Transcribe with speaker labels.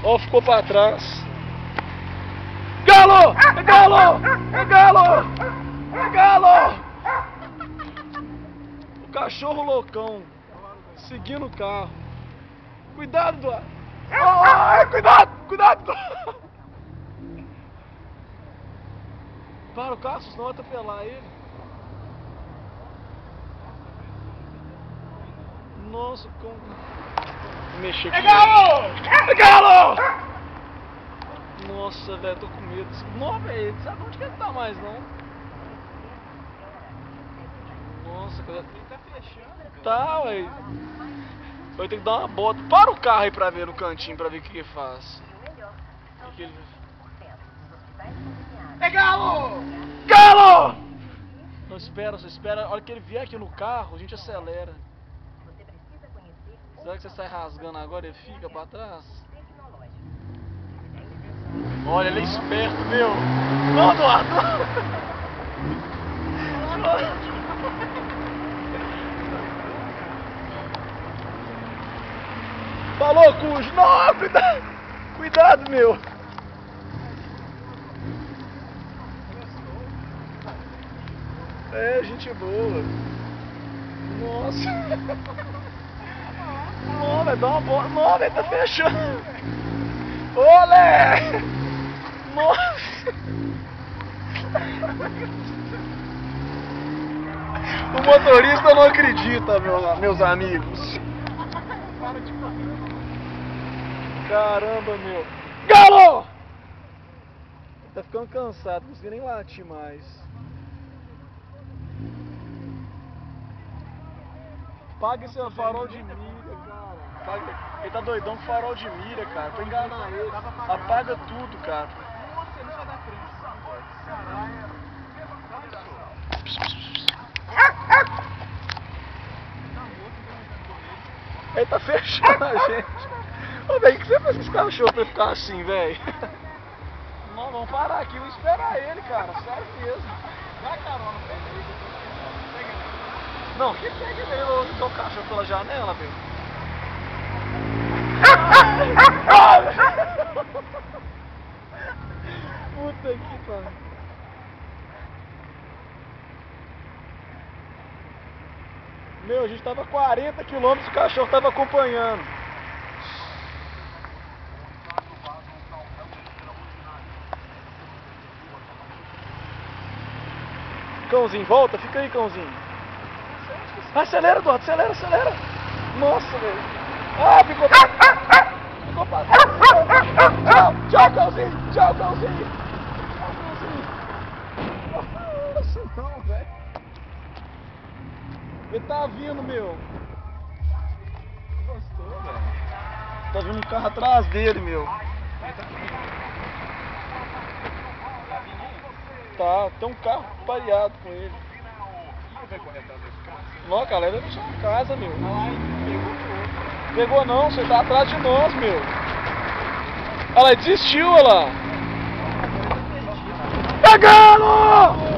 Speaker 1: Ó, ficou pra trás. Galo! É galo! É galo! É galo! O cachorro loucão seguindo o carro. Cuidado, Eduardo! Ai, cuidado! Cuidado! Para o carro, senão vai atropelar ele. Nossa, como... Mexer aqui. É galo! É galo! Nossa, velho, tô com medo. Não, velho, sabe onde que ele tá mais, não? Nossa, cara. Ele tá fechando. Tá, ué. Vai ter que dar uma bota. Para o carro aí pra ver no cantinho, pra ver o que ele faz. O que ele... É galo! Galo! Não, espera, só espera. A hora que ele vier aqui no carro, a gente acelera. Será que você sai rasgando agora e ele fica pra trás? Olha, ele é esperto, meu. Não, Eduardo! Falou, Cujo! Não, cuidado! Cuidado, meu! É, gente boa. Nossa! Não, velho, dá uma bola. Não, velho, tá fechando. Olé! Nossa! O motorista não acredita, meus amigos. Caramba, meu. Galo! Tá ficando cansado, não consigo nem latir mais. Paga esse farol de mira, cara. Paga... Ele tá doidão com farol de mira, cara. Pra enganar ele. Apaga tudo, cara.
Speaker 2: Nossa, ele sai da frente. Caralho.
Speaker 1: Ele tá fechando a gente. Ô, velho, o que você faz com esse cachorro pra ficar assim, velho? Não, vamos parar aqui, vamos esperar ele, cara. Sério mesmo.
Speaker 2: Dá carona pra ele.
Speaker 1: Não, o que é que ele jogou o cachorro pela janela, velho? Puta que pariu. Meu, a gente tava a 40 km e o cachorro tava acompanhando. Cãozinho, volta, fica aí, cãozinho. Acelera, Eduardo, acelera, acelera. Nossa, velho. Ah, ficou pra... Ficou pra... Tchau, tchau, cãozinho. Tchau, cãozinho. Tchau, cãozinho. Nossa, não, velho. Ele tá vindo, meu. Gostou, velho. Tá vindo um carro atrás dele, meu. Tá, tem um carro pareado com ele. Não, cara, ele vai deixar uma casa, meu. Pegou não, você tá atrás de nós, meu. Olha lá, desistiu, olha lá. Pegando!